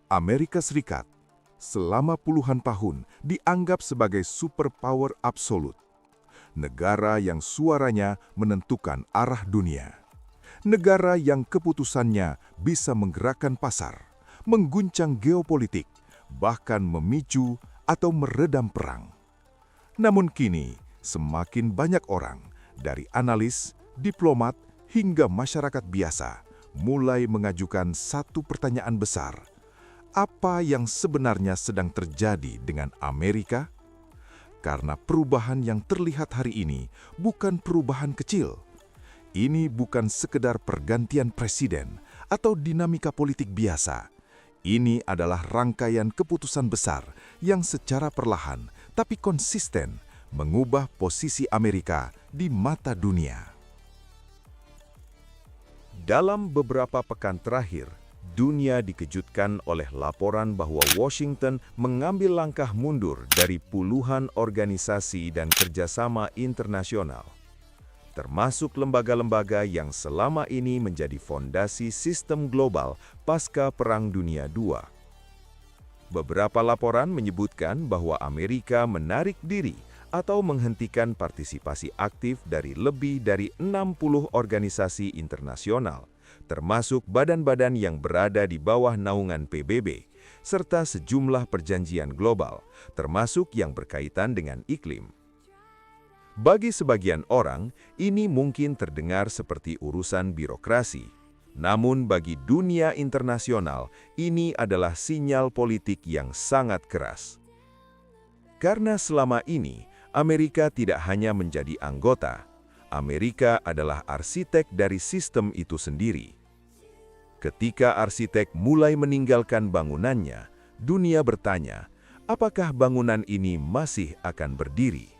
Amerika Serikat selama puluhan tahun dianggap sebagai superpower absolut. Negara yang suaranya menentukan arah dunia. Negara yang keputusannya bisa menggerakkan pasar, mengguncang geopolitik, bahkan memicu atau meredam perang. Namun kini, semakin banyak orang, dari analis, diplomat, hingga masyarakat biasa, mulai mengajukan satu pertanyaan besar. Apa yang sebenarnya sedang terjadi dengan Amerika? Karena perubahan yang terlihat hari ini bukan perubahan kecil. Ini bukan sekedar pergantian presiden atau dinamika politik biasa. Ini adalah rangkaian keputusan besar yang secara perlahan tapi konsisten mengubah posisi Amerika di mata dunia. Dalam beberapa pekan terakhir, dunia dikejutkan oleh laporan bahwa Washington mengambil langkah mundur dari puluhan organisasi dan kerjasama internasional, termasuk lembaga-lembaga yang selama ini menjadi fondasi sistem global pasca Perang Dunia II. Beberapa laporan menyebutkan bahwa Amerika menarik diri atau menghentikan partisipasi aktif dari lebih dari 60 organisasi internasional, termasuk badan-badan yang berada di bawah naungan PBB, serta sejumlah perjanjian global, termasuk yang berkaitan dengan iklim. Bagi sebagian orang, ini mungkin terdengar seperti urusan birokrasi. Namun bagi dunia internasional, ini adalah sinyal politik yang sangat keras. Karena selama ini, Amerika tidak hanya menjadi anggota, Amerika adalah arsitek dari sistem itu sendiri. Ketika arsitek mulai meninggalkan bangunannya, dunia bertanya, apakah bangunan ini masih akan berdiri?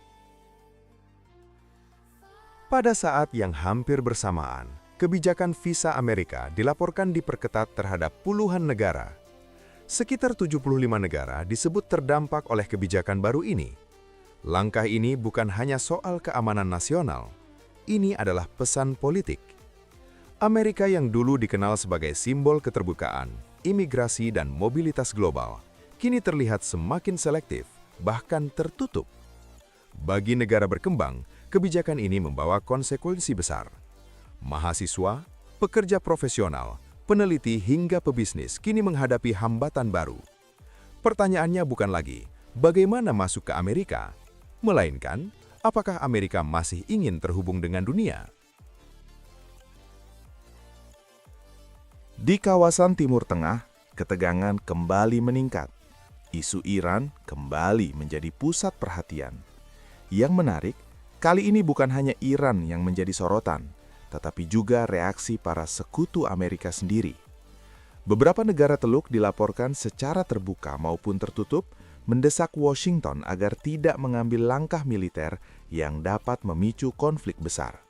Pada saat yang hampir bersamaan, kebijakan visa Amerika dilaporkan diperketat terhadap puluhan negara. Sekitar 75 negara disebut terdampak oleh kebijakan baru ini. Langkah ini bukan hanya soal keamanan nasional, ini adalah pesan politik. Amerika yang dulu dikenal sebagai simbol keterbukaan, imigrasi, dan mobilitas global, kini terlihat semakin selektif, bahkan tertutup. Bagi negara berkembang, kebijakan ini membawa konsekuensi besar. Mahasiswa, pekerja profesional, peneliti, hingga pebisnis kini menghadapi hambatan baru. Pertanyaannya bukan lagi, bagaimana masuk ke Amerika? Melainkan, apakah Amerika masih ingin terhubung dengan dunia? Di kawasan Timur Tengah, ketegangan kembali meningkat. Isu Iran kembali menjadi pusat perhatian. Yang menarik, kali ini bukan hanya Iran yang menjadi sorotan, tetapi juga reaksi para sekutu Amerika sendiri. Beberapa negara Teluk dilaporkan secara terbuka maupun tertutup mendesak Washington agar tidak mengambil langkah militer yang dapat memicu konflik besar.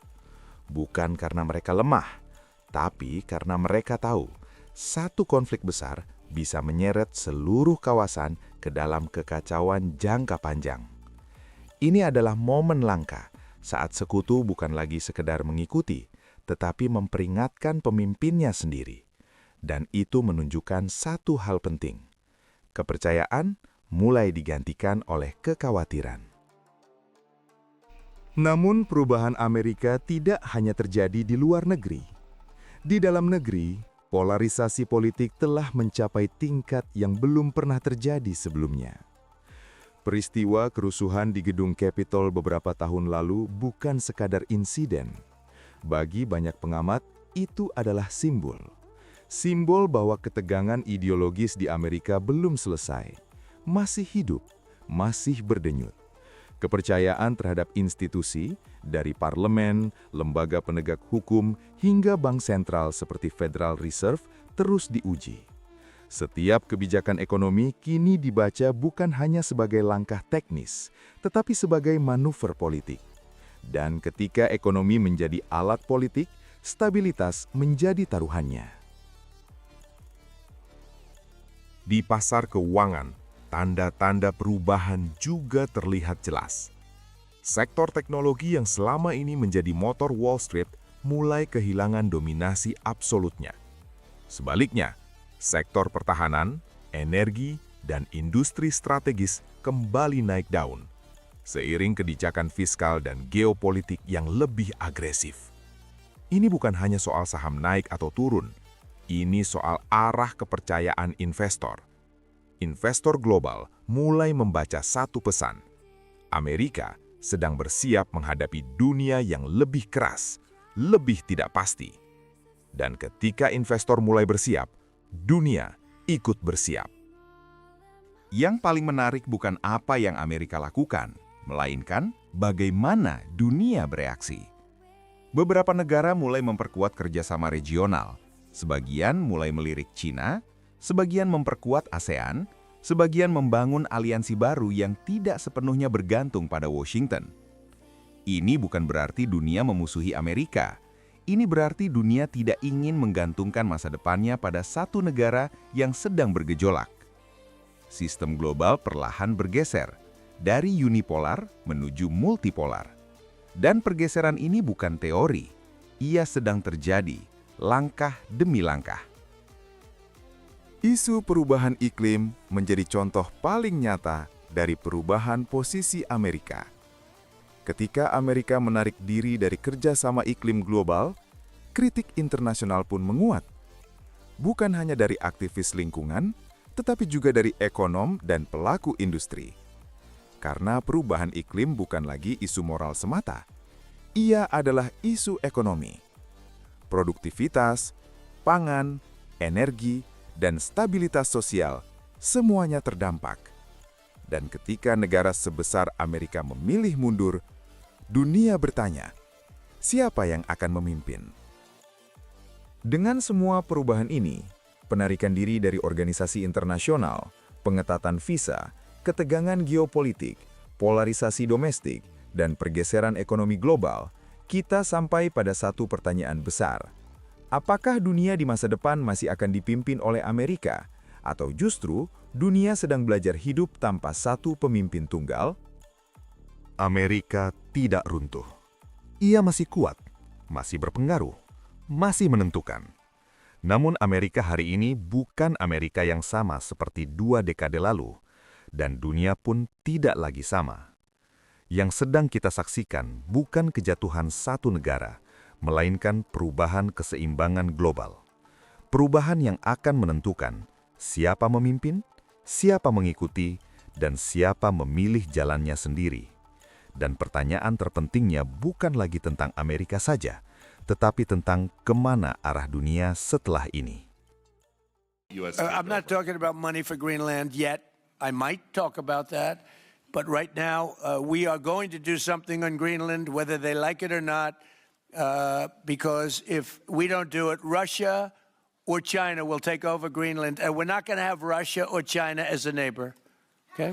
Bukan karena mereka lemah, tapi karena mereka tahu satu konflik besar bisa menyeret seluruh kawasan ke dalam kekacauan jangka panjang. Ini adalah momen langka saat sekutu bukan lagi sekedar mengikuti, tetapi memperingatkan pemimpinnya sendiri. Dan itu menunjukkan satu hal penting. Kepercayaan mulai digantikan oleh kekhawatiran. Namun perubahan Amerika tidak hanya terjadi di luar negeri. Di dalam negeri, polarisasi politik telah mencapai tingkat yang belum pernah terjadi sebelumnya. Peristiwa kerusuhan di gedung Capitol beberapa tahun lalu bukan sekadar insiden. Bagi banyak pengamat, itu adalah simbol. Simbol bahwa ketegangan ideologis di Amerika belum selesai. Masih hidup, masih berdenyut. Kepercayaan terhadap institusi, dari parlemen, lembaga penegak hukum, hingga bank sentral seperti Federal Reserve terus diuji. Setiap kebijakan ekonomi kini dibaca bukan hanya sebagai langkah teknis, tetapi sebagai manuver politik. Dan ketika ekonomi menjadi alat politik, stabilitas menjadi taruhannya. Di pasar keuangan, tanda-tanda perubahan juga terlihat jelas. Sektor teknologi yang selama ini menjadi motor Wall Street mulai kehilangan dominasi absolutnya. Sebaliknya, sektor pertahanan, energi, dan industri strategis kembali naik daun, seiring kebijakan fiskal dan geopolitik yang lebih agresif. Ini bukan hanya soal saham naik atau turun, ini soal arah kepercayaan investor. Investor global mulai membaca satu pesan. Amerika sedang bersiap menghadapi dunia yang lebih keras, lebih tidak pasti. Dan ketika investor mulai bersiap, dunia ikut bersiap. Yang paling menarik bukan apa yang Amerika lakukan, melainkan bagaimana dunia bereaksi. Beberapa negara mulai memperkuat kerjasama regional, sebagian mulai melirik China, sebagian memperkuat ASEAN, sebagian membangun aliansi baru yang tidak sepenuhnya bergantung pada Washington. Ini bukan berarti dunia memusuhi Amerika. Ini berarti dunia tidak ingin menggantungkan masa depannya pada satu negara yang sedang bergejolak. Sistem global perlahan bergeser dari unipolar menuju multipolar. Dan pergeseran ini bukan teori, ia sedang terjadi, langkah demi langkah. Isu perubahan iklim menjadi contoh paling nyata dari perubahan posisi Amerika. Ketika Amerika menarik diri dari kerjasama iklim global, kritik internasional pun menguat. Bukan hanya dari aktivis lingkungan, tetapi juga dari ekonom dan pelaku industri. Karena perubahan iklim bukan lagi isu moral semata. Ia adalah isu ekonomi. Produktivitas, pangan, energi, dan stabilitas sosial semuanya terdampak. Dan ketika negara sebesar Amerika memilih mundur, dunia bertanya, siapa yang akan memimpin? Dengan semua perubahan ini, penarikan diri dari organisasi internasional, pengetatan visa, ketegangan geopolitik, polarisasi domestik, dan pergeseran ekonomi global, kita sampai pada satu pertanyaan besar. Apakah dunia di masa depan masih akan dipimpin oleh Amerika? Atau justru dunia sedang belajar hidup tanpa satu pemimpin tunggal? Amerika tidak runtuh. Ia masih kuat, masih berpengaruh, masih menentukan. Namun Amerika hari ini bukan Amerika yang sama seperti 2 dekade lalu, dan dunia pun tidak lagi sama. Yang sedang kita saksikan bukan kejatuhan satu negara, melainkan perubahan keseimbangan global. Perubahan yang akan menentukan siapa memimpin, siapa mengikuti, dan siapa memilih jalannya sendiri. Dan pertanyaan terpentingnya bukan lagi tentang Amerika saja, tetapi tentang kemana arah dunia setelah ini. I'm not talking about money for Greenland yet. I might talk about that. But right now, we are going to do something on Greenland, whether they like it or not, because if we don't do it, Russia or China will take over Greenland, and we're not going to have Russia or China as a neighbor. Okay?